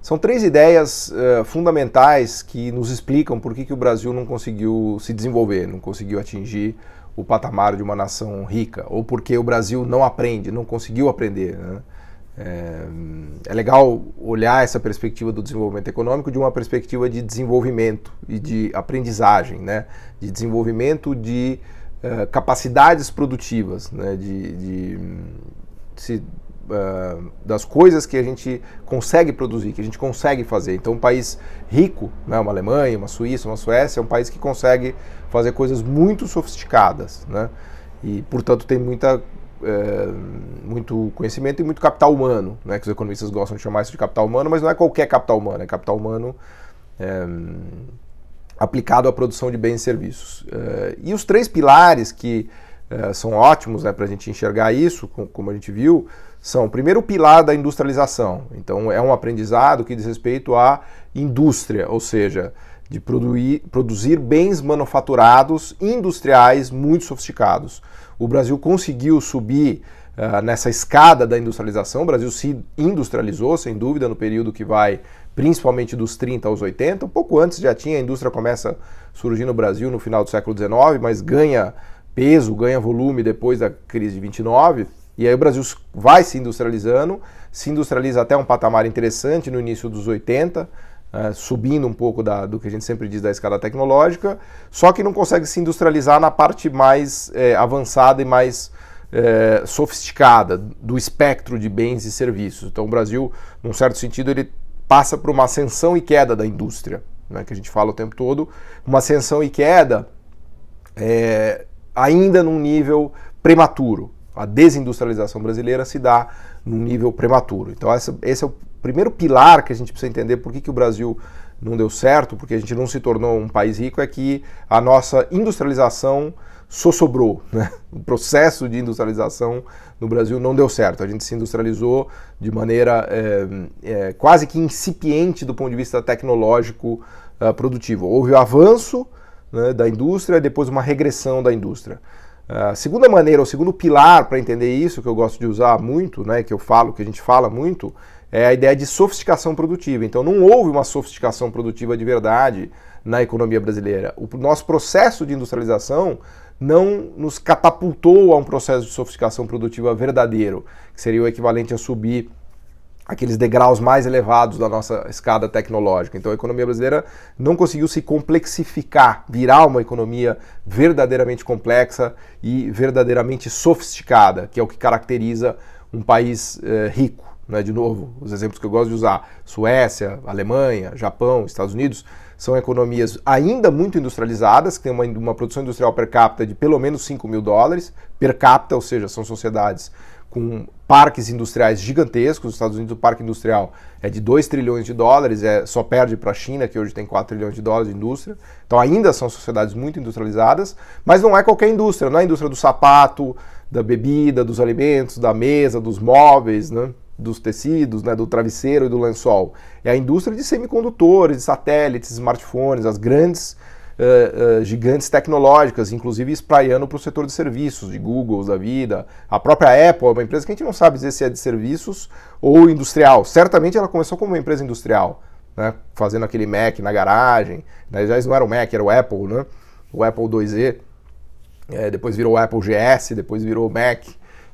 São três ideias fundamentais que nos explicam por que o Brasil não conseguiu se desenvolver, não conseguiu atingir o patamar de uma nação rica, ou porque o Brasil não aprende, não conseguiu aprender, né? É legal olhar essa perspectiva do desenvolvimento econômico de uma perspectiva de desenvolvimento e de aprendizagem, né? De desenvolvimento de capacidades produtivas, né? Das coisas que a gente consegue produzir, que a gente consegue fazer. Então, um país rico, né? Uma Alemanha, uma Suíça, uma Suécia, é um país que consegue fazer coisas muito sofisticadas, né? E, portanto, tem muito conhecimento e muito capital humano, né, que os economistas gostam de chamar isso de capital humano, mas não é qualquer capital humano, é capital humano aplicado à produção de bens e serviços. E os três pilares que são ótimos, né, para a gente enxergar isso, como a gente viu, são o primeiro pilar da industrialização. Então é um aprendizado que diz respeito à indústria, ou seja, de produzir bens manufaturados industriais muito sofisticados. O Brasil conseguiu subir nessa escada da industrialização. O Brasil se industrializou, sem dúvida, no período que vai principalmente dos 30 aos 80. Um pouco antes já tinha, a indústria começa a surgir no Brasil no final do século XIX, mas ganha peso, ganha volume depois da crise de 29. E aí o Brasil vai se industrializa até um patamar interessante no início dos 80, subindo um pouco do que a gente sempre diz da escada tecnológica, só que não consegue se industrializar na parte mais avançada e mais sofisticada do espectro de bens e serviços. Então o Brasil, num certo sentido, ele passa por uma ascensão e queda da indústria, né, que a gente fala o tempo todo, uma ascensão e queda ainda num nível prematuro. A desindustrialização brasileira se dá num nível prematuro. Então esse é o primeiro pilar que a gente precisa entender por que o Brasil não deu certo, porque a gente não se tornou um país rico, é que a nossa industrialização sobrou, né? O processo de industrialização no Brasil não deu certo. A gente se industrializou de maneira quase que incipiente do ponto de vista tecnológico produtivo. Houve o avanço, né, da indústria e depois uma regressão da indústria. A segunda maneira, o segundo pilar para entender isso, que eu gosto de usar muito, né, que a gente fala muito, é a ideia de sofisticação produtiva. Então não houve uma sofisticação produtiva de verdade na economia brasileira. O nosso processo de industrialização não nos catapultou a um processo de sofisticação produtiva verdadeiro, que seria o equivalente a subir aqueles degraus mais elevados da nossa escada tecnológica. Então a economia brasileira não conseguiu se complexificar, virar uma economia verdadeiramente complexa e verdadeiramente sofisticada, que é o que caracteriza um país rico. Né? De novo, os exemplos que eu gosto de usar, Suécia, Alemanha, Japão, Estados Unidos, são economias ainda muito industrializadas, que têm uma produção industrial per capita de pelo menos $5.000 per capita, ou seja, são sociedades com parques industriais gigantescos. Os Estados Unidos, o parque industrial é de $2 trilhões, só perde para a China, que hoje tem $4 trilhões de indústria. Então ainda são sociedades muito industrializadas, mas não é qualquer indústria, não é a indústria do sapato, da bebida, dos alimentos, da mesa, dos móveis, né, dos tecidos, né, do travesseiro e do lençol. É a indústria de semicondutores, de satélites, smartphones, as grandes gigantes tecnológicas, inclusive espraiando para o setor de serviços, de Google, da vida. A própria Apple é uma empresa que a gente não sabe dizer se é de serviços ou industrial. Certamente ela começou como uma empresa industrial, né, fazendo aquele Mac na garagem. Aliás, não era o Mac, era o Apple, né, o Apple IIe. Depois virou o Apple GS, depois virou o Mac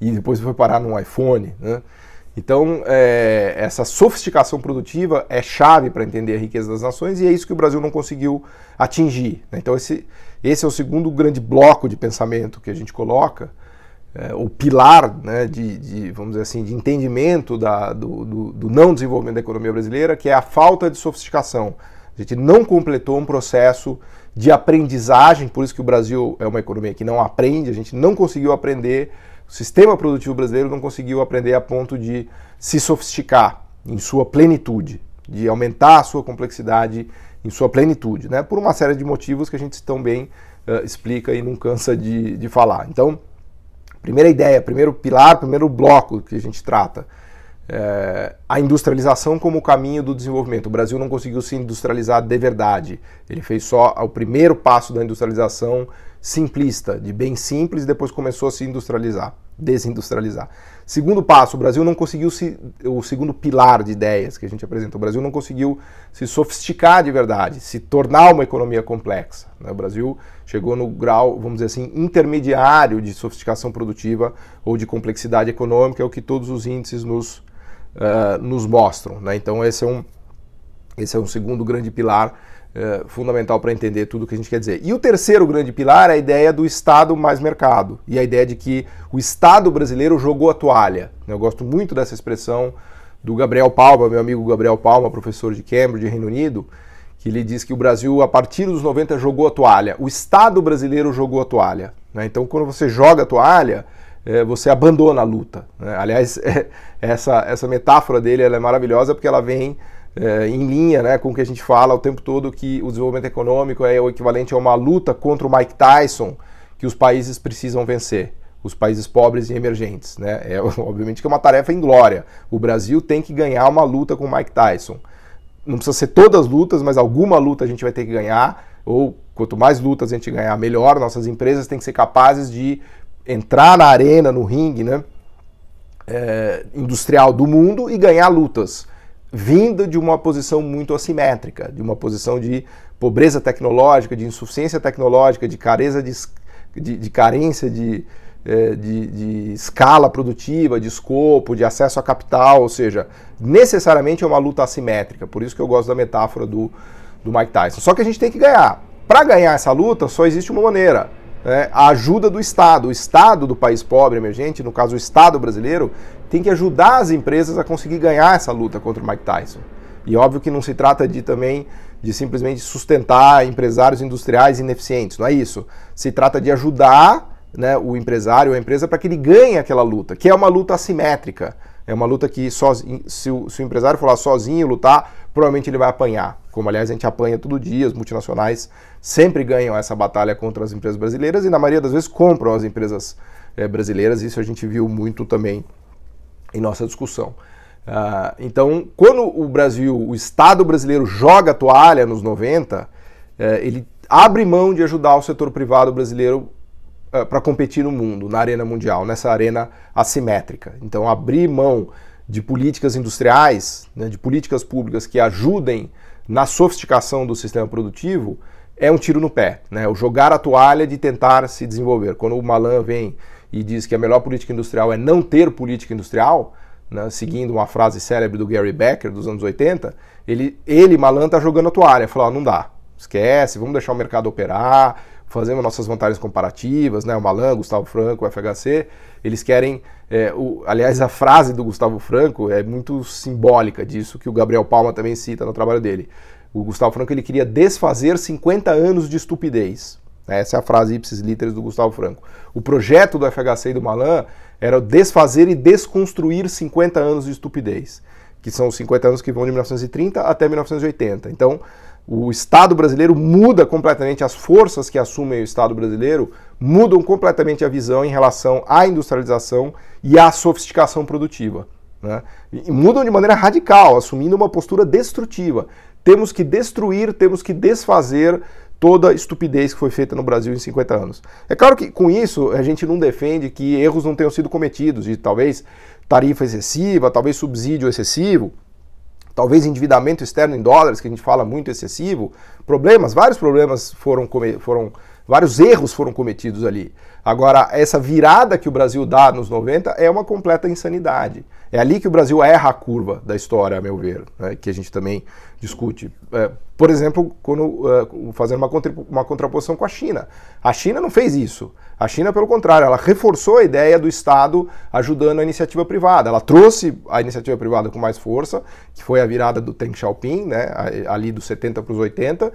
e depois foi parar no iPhone, né? Então, essa sofisticação produtiva é chave para entender a riqueza das nações e é isso que o Brasil não conseguiu atingir, né? Então, esse é o segundo grande bloco de pensamento que a gente coloca, o pilar, né, vamos dizer assim, de entendimento do não desenvolvimento da economia brasileira, que é a falta de sofisticação. A gente não completou um processo de aprendizagem, por isso que o Brasil é uma economia que não aprende, a gente não conseguiu aprender. O sistema produtivo brasileiro não conseguiu aprender a ponto de se sofisticar em sua plenitude, de aumentar a sua complexidade em sua plenitude, né? Por uma série de motivos que a gente tão bem explica e não cansa de falar. Então, primeira ideia, primeiro pilar, primeiro bloco que a gente trata, a industrialização como o caminho do desenvolvimento. O Brasil não conseguiu se industrializar de verdade. Ele fez só o primeiro passo da industrialização simplista, de bem simples, e depois começou a se industrializar, desindustrializar. Segundo passo, o Brasil não conseguiu o segundo pilar de ideias que a gente apresenta, o Brasil não conseguiu se sofisticar de verdade, se tornar uma economia complexa. O Brasil chegou no grau, vamos dizer assim, intermediário de sofisticação produtiva ou de complexidade econômica, é o que todos os índices nos mostram, né? Então esse é um segundo grande pilar fundamental para entender tudo o que a gente quer dizer. E o terceiro grande pilar é a ideia do Estado mais mercado, e a ideia de que o Estado brasileiro jogou a toalha. Eu gosto muito dessa expressão do Gabriel Palma, meu amigo Gabriel Palma, professor de Cambridge, Reino Unido, que ele diz que o Brasil, a partir dos 90, jogou a toalha. O Estado brasileiro jogou a toalha, né? Então, quando você joga a toalha, você abandona a luta, né? Aliás, essa metáfora dele ela é maravilhosa porque ela vem em linha, né, com o que a gente fala o tempo todo, que o desenvolvimento econômico é o equivalente a uma luta contra o Mike Tyson que os países precisam vencer, os países pobres e emergentes, né? Obviamente que é uma tarefa inglória. O Brasil tem que ganhar uma luta com o Mike Tyson. Não precisa ser todas as lutas, mas alguma luta a gente vai ter que ganhar, ou quanto mais lutas a gente ganhar, melhor. Nossas empresas têm que ser capazes de entrar na arena, no ringue, né, industrial do mundo e ganhar lutas, vindo de uma posição muito assimétrica, de uma posição de pobreza tecnológica, de insuficiência tecnológica, de carência de escala produtiva, de escopo, de acesso a capital, ou seja, necessariamente é uma luta assimétrica. Por isso que eu gosto da metáfora do Mike Tyson. Só que a gente tem que ganhar. Para ganhar essa luta, só existe uma maneira, né? A ajuda do Estado. O Estado do país pobre, emergente, no caso o Estado brasileiro, tem que ajudar as empresas a conseguir ganhar essa luta contra o Mike Tyson. E óbvio que não se trata também de simplesmente sustentar empresários industriais ineficientes, não é isso. Se trata de ajudar, né, o empresário ou a empresa para que ele ganhe aquela luta, que é uma luta assimétrica. É uma luta que se o empresário for lá sozinho lutar, provavelmente ele vai apanhar. Como, aliás, a gente apanha todo dia, as multinacionais sempre ganham essa batalha contra as empresas brasileiras e, na maioria das vezes, compram as empresas brasileiras. Isso a gente viu muito também em nossa discussão. Então, quando o Estado brasileiro joga a toalha nos 90, ele abre mão de ajudar o setor privado brasileiro para competir no mundo, na arena mundial, nessa arena assimétrica. Então, abrir mão de políticas industriais, né, de políticas públicas que ajudem na sofisticação do sistema produtivo, é um tiro no pé, né? O jogar a toalha de tentar se desenvolver. Quando o Malan vem e diz que a melhor política industrial é não ter política industrial, né, seguindo uma frase célebre do Gary Becker dos anos 80, Malan, está jogando a toalha, falou, não dá, esquece, vamos deixar o mercado operar, fazemos nossas vantagens comparativas, né? O Malan, Gustavo Franco, o FHC, eles querem, aliás, a frase do Gustavo Franco é muito simbólica disso, que o Gabriel Palma também cita no trabalho dele. O Gustavo Franco, ele queria desfazer 50 anos de estupidez. Essa é a frase ipsis literis do Gustavo Franco. O projeto do FHC e do Malan era desfazer e desconstruir 50 anos de estupidez, que são os 50 anos que vão de 1930 até 1980. Então, o Estado brasileiro muda completamente, as forças que assumem o Estado brasileiro mudam completamente a visão em relação à industrialização e à sofisticação produtiva, né? E mudam de maneira radical, assumindo uma postura destrutiva. Temos que destruir, temos que desfazer toda a estupidez que foi feita no Brasil em 50 anos. É claro que com isso a gente não defende que erros não tenham sido cometidos, de talvez tarifa excessiva, talvez subsídio excessivo, talvez endividamento externo em dólares, que a gente fala muito excessivo, vários problemas vários erros foram cometidos ali. Agora, essa virada que o Brasil dá nos 90 é uma completa insanidade. É ali que o Brasil erra a curva da história, a meu ver, né, que a gente também discute. Por exemplo, fazendo uma contraposição com a China. A China não fez isso. A China, pelo contrário, ela reforçou a ideia do Estado ajudando a iniciativa privada. Ela trouxe a iniciativa privada com mais força, que foi a virada do Deng Xiaoping, né, ali dos 70 para os 80,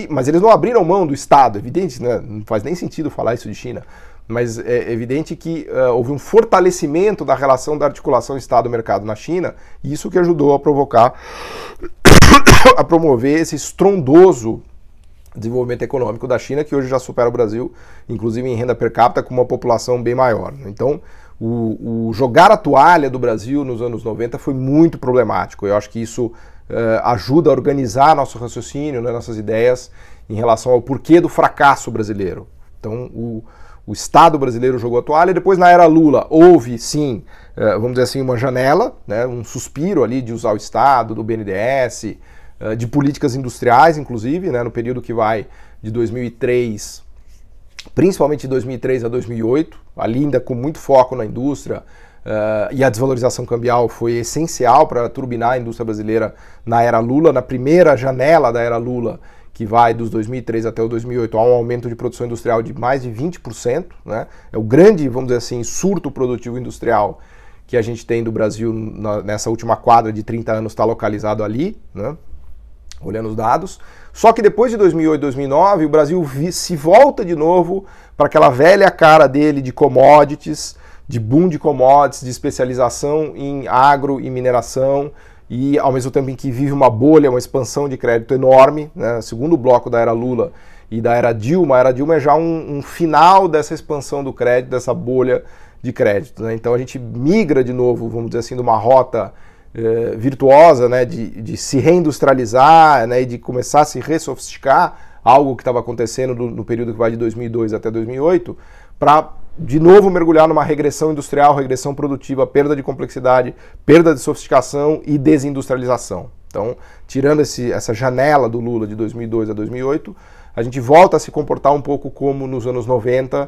mas eles não abriram mão do Estado. Evidente, né, não faz nem sentido falar isso de China, mas é evidente que houve um fortalecimento da relação da articulação Estado-mercado na China, e isso que ajudou a promover esse estrondoso desenvolvimento econômico da China, que hoje já supera o Brasil, inclusive em renda per capita, com uma população bem maior. Então, o jogar a toalha do Brasil nos anos 90 foi muito problemático. Eu acho que isso ajuda a organizar nosso raciocínio, né, nossas ideias em relação ao porquê do fracasso brasileiro. Então o Estado brasileiro jogou a toalha. Depois, na era Lula, houve sim, vamos dizer assim, uma janela, né, um suspiro ali de usar o Estado, do BNDES, de políticas industriais, inclusive, né, no período que vai de 2003, principalmente de 2003 a 2008, ali ainda com muito foco na indústria, e a desvalorização cambial foi essencial para turbinar a indústria brasileira na era Lula. Na primeira janela da era Lula, que vai dos 2003 até o 2008, há um aumento de produção industrial de mais de 20%, né? É o grande, vamos dizer assim, surto produtivo industrial que a gente tem do Brasil nessa última quadra de 30 anos, está localizado ali, né? Olhando os dados. Só que depois de 2008, 2009, o Brasil se volta de novo para aquela velha cara dele de commodities, de boom de commodities, de especialização em agro e mineração, e ao mesmo tempo em que vive uma bolha, uma expansão de crédito enorme, né? Segundo bloco da era Lula e da era Dilma, a era Dilma é já um final dessa expansão do crédito, dessa bolha de crédito, né? Então a gente migra de novo, vamos dizer assim, de uma rota virtuosa, né, de se reindustrializar, né, e de começar a se ressofisticar, algo que estava acontecendo no período que vai de 2002 até 2008, para de novo mergulhar numa regressão industrial, regressão produtiva, perda de complexidade, perda de sofisticação e desindustrialização. Então, tirando essa janela do Lula de 2002 a 2008, a gente volta a se comportar um pouco como nos anos 90,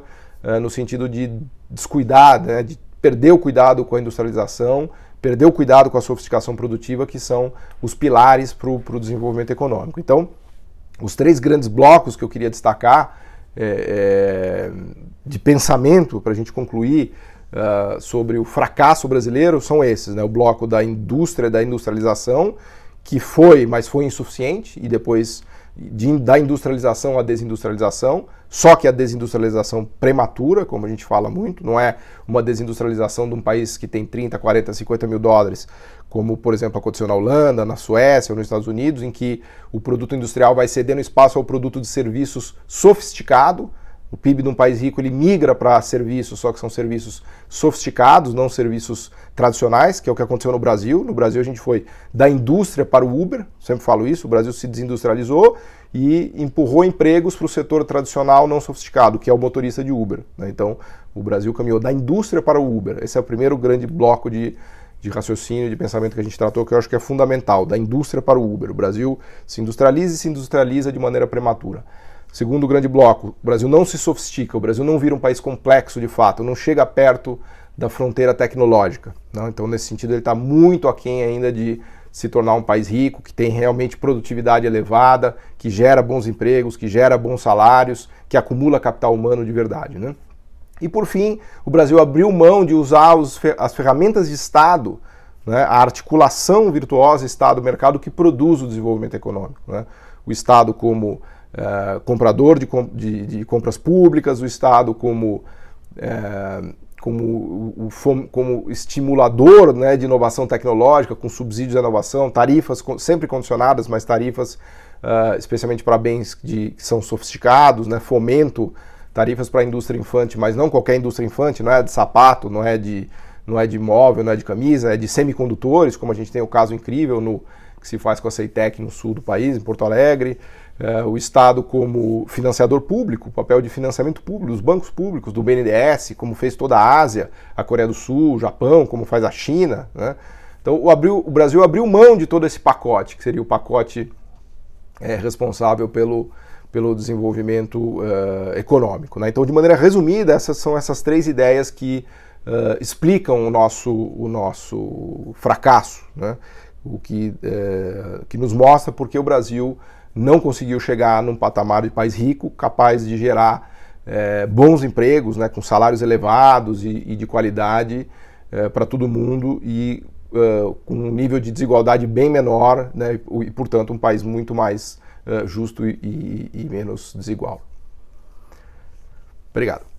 no sentido de descuidar, né, de perder o cuidado com a industrialização, perder o cuidado com a sofisticação produtiva, que são os pilares para o desenvolvimento econômico. Então, os três grandes blocos que eu queria destacar de pensamento, para a gente concluir, sobre o fracasso brasileiro, são esses, né? O bloco da indústria, da industrialização, que mas foi insuficiente, e depois da industrialização à desindustrialização, só que a desindustrialização prematura, como a gente fala muito, não é uma desindustrialização de um país que tem 30, 40, 50 mil dólares, como, por exemplo, aconteceu na Holanda, na Suécia ou nos Estados Unidos, em que o produto industrial vai cedendo espaço ao produto de serviços sofisticado. O PIB de um país rico ele migra para serviços, só que são serviços sofisticados, não serviços tradicionais, que é o que aconteceu no Brasil. No Brasil a gente foi da indústria para o Uber, sempre falo isso, o Brasil se desindustrializou e empurrou empregos para o setor tradicional não sofisticado, que é o motorista de Uber, né? Então o Brasil caminhou da indústria para o Uber. Esse é o primeiro grande bloco de raciocínio, de pensamento que a gente tratou, que eu acho que é fundamental, da indústria para o Uber. O Brasil se industrializa e se industrializa de maneira prematura. Segundo grande bloco, o Brasil não se sofistica, o Brasil não vira um país complexo de fato, não chega perto da fronteira tecnológica, não? Então, nesse sentido, ele está muito aquém ainda de se tornar um país rico, que tem realmente produtividade elevada, que gera bons empregos, que gera bons salários, que acumula capital humano de verdade, né? E, por fim, o Brasil abriu mão de usar as ferramentas de Estado, né, a articulação virtuosa Estado-mercado que produz o desenvolvimento econômico, né? O Estado como comprador de compras públicas, o Estado como estimulador, né, de inovação tecnológica, com subsídios à inovação, tarifas sempre condicionadas, mas tarifas especialmente para bens que são sofisticados, né, fomento, tarifas para a indústria infante, mas não qualquer indústria infante, não é de sapato, não é de móvel, não é de camisa, é de semicondutores, como a gente tem o caso incrível que se faz com a Ceitec no sul do país, em Porto Alegre. O Estado como financiador público, o papel de financiamento público, os bancos públicos, do BNDES, como fez toda a Ásia, a Coreia do Sul, o Japão, como faz a China, né? Então o Brasil abriu mão de todo esse pacote, que seria o pacote responsável pelo desenvolvimento econômico, né? Então, de maneira resumida, essas são essas três ideias que explicam o nosso fracasso, né? O que nos mostra porque o Brasil não conseguiu chegar num patamar de país rico, capaz de gerar bons empregos, né, com salários elevados e de qualidade para todo mundo e com um nível de desigualdade bem menor, né, e, portanto, um país muito mais justo e menos desigual. Obrigado.